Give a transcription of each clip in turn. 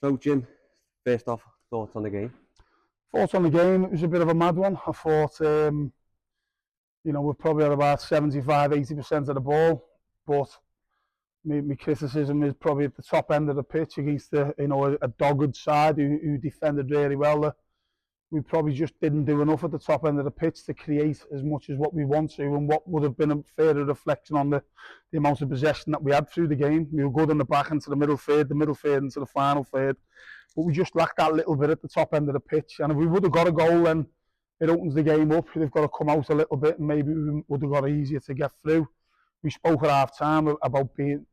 So, Jim, first off, thoughts on the game? Thoughts on the game, it was a bit of a mad one. I thought, we've probably had about 75–80% of the ball, but my criticism is probably at the top end of the pitch against a dogged side who defended really well. We probably just didn't do enough at the top end of the pitch to create as much as what we want to, and what would have been a further reflection on the amount of possession that we had through the game. We were good in the back into the middle third into the final third, but we just lacked that little bit at the top end of the pitch. And if we would have got a goal, then it opens the game up. They've got to come out a little bit, and maybe we would have got it easier to get through. We spoke at half time about being,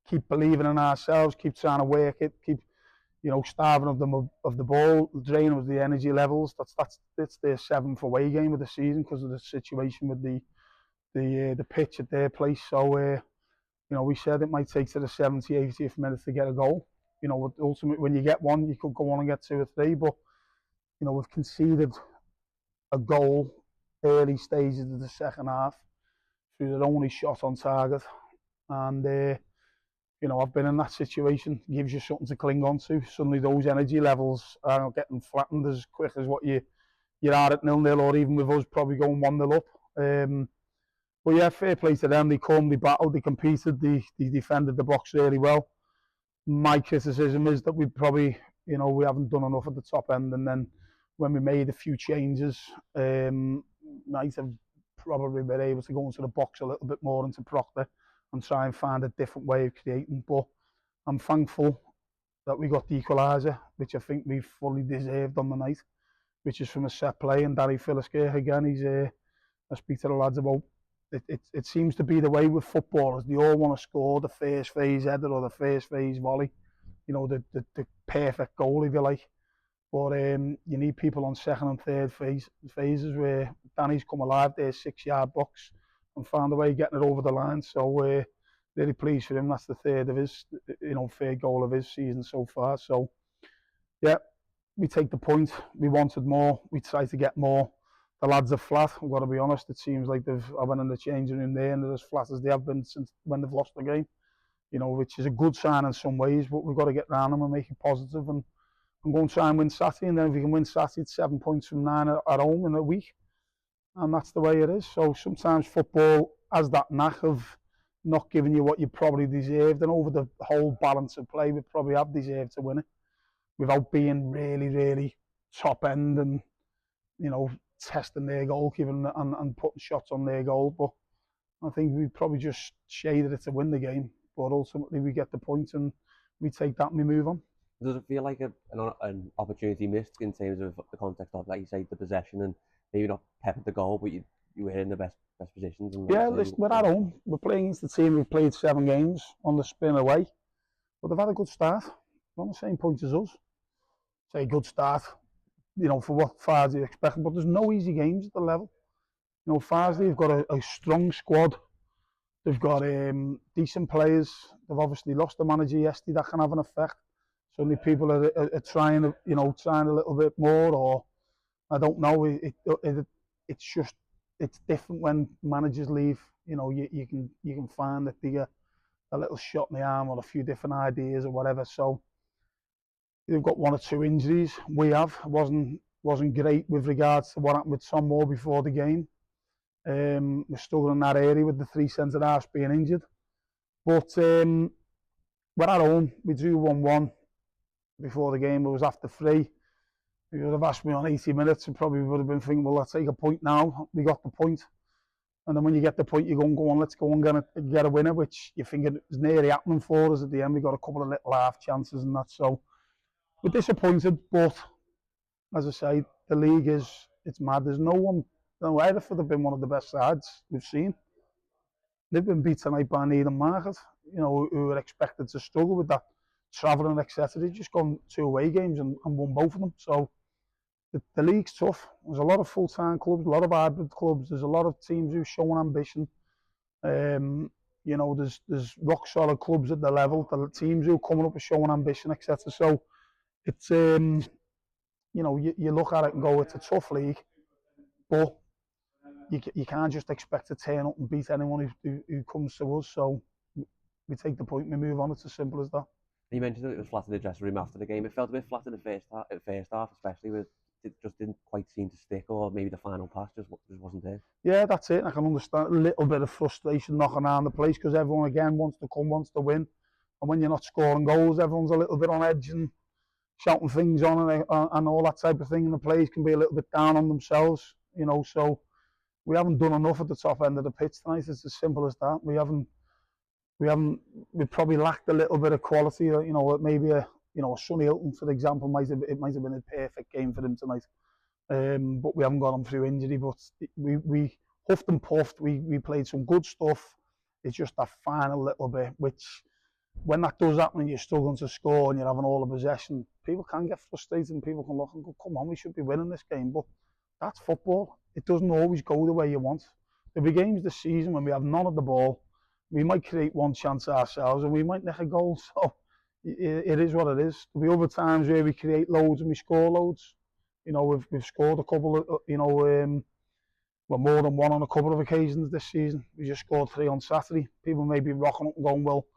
keep believing in ourselves, keep trying to work it, keep starving of the ball, draining of the energy levels. That's their 7th away game of the season because of the situation with the pitch at their place. So we said it might take to the 70th, 80th minute to get a goal. Ultimately when you get one, you could go on and get 2 or 3, but we've conceded a goal early stages of the second half through their only shot on target, and I've been in that situation. It gives you something to cling on to. Suddenly those energy levels are getting flattened as quick as what you are at 0-0, or even with us probably going 1-0 up. But yeah, fair play to them. They come, they battled, they competed, they defended the box really well. My criticism is that we probably, we haven't done enough at the top end, and then when we made a few changes, might have probably been able to go into the box a little bit more into Proctor and try and find a different way of creating. But I'm thankful that we got the equaliser, which I think we fully deserved on the night, which is from a set play. And Danny Phillisker, again, I speak to the lads about it. It seems to be the way with footballers. They all want to score the first phase header or the first phase volley, the perfect goal, if you like. But you need people on second and third phases where Danny's come alive there, 6-yard box, and found a way of getting it over the line. So really pleased for him. That's the third of his, third goal of his season so far. So yeah, we take the point. We wanted more. We tried to get more. The lads are flat. I've got to be honest. It seems like I went in the changing room there and they're as flat as they have been since when they've lost the game. Which is a good sign in some ways, but we've got to get round them and make it positive and go and try and win Saturday. And then if we can win Saturday, it's 7 points from 9 at home in a week. And that's the way it is. So sometimes football has that knack of not giving you what you probably deserved, and over the whole balance of play we probably have deserved to win it without being really, really top end and testing their goalkeeper and putting shots on their goal. But I think we probably just shaded it to win the game, but ultimately we get the point and we take that and we move on. Does it feel like an opportunity missed in terms of the context of, like you say, the possession and maybe not pep at the goal, but you were in the best positions? And yeah, listen, we're at home. We're playing against the team who've played 7 games on the spin away, but they've had a good start. They're on the same point as us. Say good start, for what Farsley expected, but there's no easy games at the level. Farsley have got a strong squad. They've got decent players. They've obviously lost the manager yesterday. That can have an effect. Suddenly people are trying, trying a little bit more, or I don't know. It's different when managers leave. You can find that they get a little shot in the arm or a few different ideas or whatever. So they've got 1 or 2 injuries. We have. It wasn't great with regards to what happened with Tom Moore before the game. We're struggling in that area with the 3 centre halves being injured. But we're at home. We drew 1-1 before the game. It was after 3. If you would have asked me on 80 minutes, I probably would have been thinking, well, let's take a point now. We got the point. And then when you get the point, you go on, let's go and get a winner, which you think it was nearly happening for us at the end. We got a couple of little half chances and that. So we're disappointed, but as I say, the league it's mad. There's no one, Hereford have been one of the best sides we've seen. They've been beat tonight by Needham Market, who were expected to struggle with that travelling, etc. They've just gone 2 away games and won both of them. So the league's tough. There's a lot of full-time clubs, a lot of hybrid clubs. There's a lot of teams who show ambition. There's rock solid clubs at the level. The teams who are coming up are showing ambition, etc. So it's you look at it and go, it's a tough league, but you can't just expect to turn up and beat anyone who comes to us. So we take the point, we move on. It's as simple as that. You mentioned that it was flat in the dressing room after the game. It felt a bit flat in the first half, especially with it just didn't quite seem to stick, or maybe the final pass just wasn't there. Yeah, that's it. I can understand a little bit of frustration knocking around the place because everyone again wants to come, wants to win. And when you're not scoring goals, everyone's a little bit on edge and shouting things on and all that type of thing. And the players can be a little bit down on themselves, you know. So we haven't done enough at the top end of the pitch tonight. It's as simple as that. We haven't, we probably lacked a little bit of quality. You know, maybe a Sonny Hilton, for example, might have been a perfect game for him tonight. But we haven't got him through injury. But we huffed and puffed. We played some good stuff. It's just that final little bit, which when that does happen and you're struggling to score and you're having all the possession, people can get frustrated and people can look and go, come on, we should be winning this game. But that's football. It doesn't always go the way you want. There'll be games this season when we have none of the ball. We might create one chance ourselves and we might nick a goal. So it is what it is. There'll be other times where we create loads and we score loads. You know, we've scored a couple of, well, more than one on a couple of occasions this season. We just scored 3 on Saturday. People may be rocking up and going, well,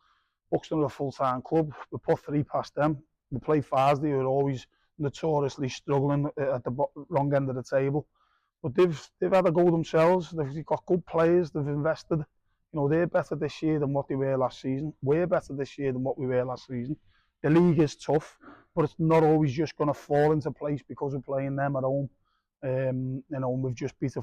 Buxton are a full-time club. We put 3 past them. We play Farsley, who are always notoriously struggling at the wrong end of the table. But they've had a go themselves. They've got good players. They've invested. You know, they're better this year than what they were last season. We're better this year than what we were last season. The league is tough, but it's not always just going to fall into place because we're playing them at home. You know, and we've just beat a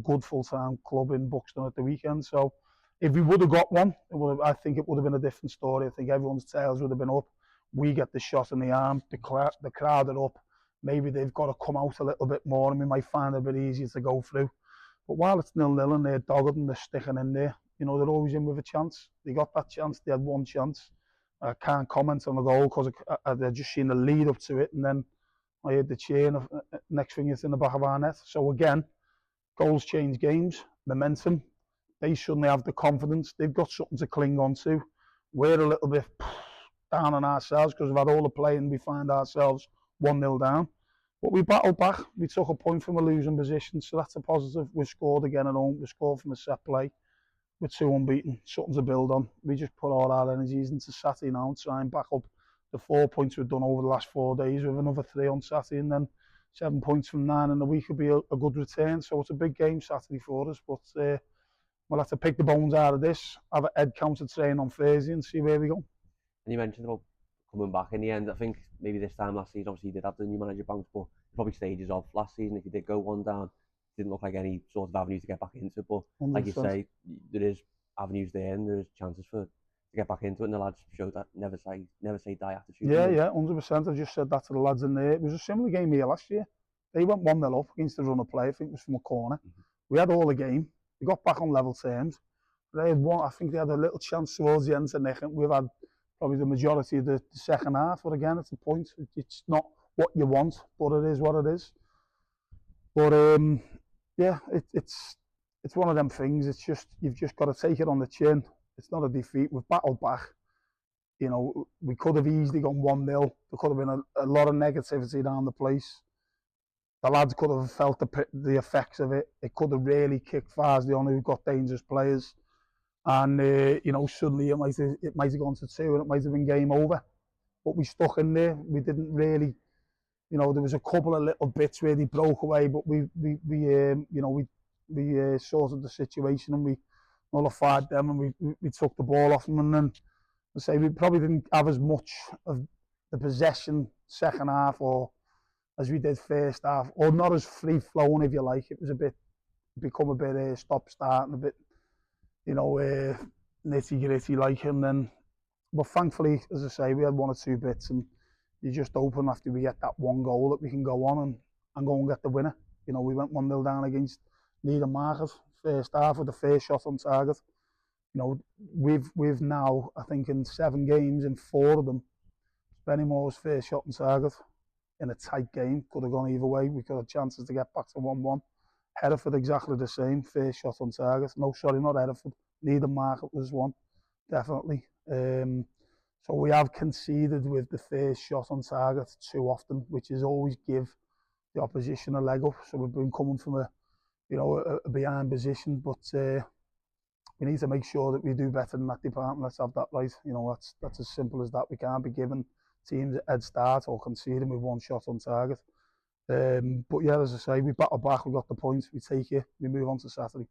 good full-time club in Buxton at the weekend. So if we would have got one, I think it would have been a different story. I think everyone's tails would have been up. We get the shot in the arm. The crowd are up. Maybe they've got to come out a little bit more and we might find it a bit easier to go through. But while it's 0-0 and they're dogged and they're sticking in there, you know, they're always in with a chance. They got that chance. They had one chance. I can't comment on the goal because I've just seen the lead up to it and then I heard the cheer and next thing it's in the back of our net. So again, goals change games, momentum. They suddenly have the confidence. They've got something to cling on to. We're a little bit down on ourselves because we've had all the play and we find ourselves 1-0 down. But we battled back. We took a point from a losing position, so that's a positive. We scored again at home. We scored from a set play. We're 2 unbeaten. Something to build on. We just put all our energies into Saturday now and try and back up the 4 points we've done over the last 4 days with another 3 on Saturday, and then 7 points from 9 in the week would be a good return. So it's a big game Saturday for us, but we'll have to pick the bones out of this, have a head counter train on Thursday and see where we go. And you mentioned about coming back in the end. I think maybe this time last season, obviously you did have the new manager bounce, but probably stages of last season. If you did go 1 down, didn't look like any sort of avenue to get back into. But 100%. like you say, there is avenues there and there's chances to get back into it. And the lads showed that never say die attitude. Yeah, 100%. I just said that to the lads in there. It was a similar game here last year. They went 1-0 up against the run of play. I think it was from a corner. We had all the game. We got back on level terms. They had one. I think they had a little chance towards the end to nick it. We've had probably the majority of the second half. But again, it's a point. It's not what you want, but it is what it is. But yeah, it's one of them things. It's just you've just got to take it on the chin. It's not a defeat. We've battled back. You know, we could have easily gone 1-0. There could have been a lot of negativity down the place. The lads could have felt the effects of it. It could have really kicked Farsley on, who got dangerous players. And, you know, suddenly it might have gone to 2 and it might have been game over. But we stuck in there. We didn't really, you know, there was a couple of little bits where they broke away, but we sorted the situation and we nullified them and we took the ball off them. And then, I say, we probably didn't have as much of the possession second half or as we did first half, or not as free flowing, if you like. It was become a bit stop start and a bit, you know, nitty gritty like. And then, but thankfully, as I say, we had 1 or 2 bits, and you just open after we get that 1 goal that we can go on and go and get the winner. You know, we went 1-0 down against Needham Market first half with the first shot on target. You know, we've now, I think, in 7 games, in 4 of them, Spennymore's first shot on target in a tight game. Could have gone either way. We could have chances to get back to 1-1. Hereford exactly the same, first shot on target. No, sorry, not Hereford. Needham Market was one, definitely. So we have conceded with the first shot on target too often, which is always give the opposition a leg up. So we've been coming from a behind position, but we need to make sure that we do better in that department. Let's have that right. You know, that's as simple as that. We can't be giving teams a head start or conceding with one shot on target. But yeah, as I say, we battle back, we got the points, we take it, we move on to Saturday.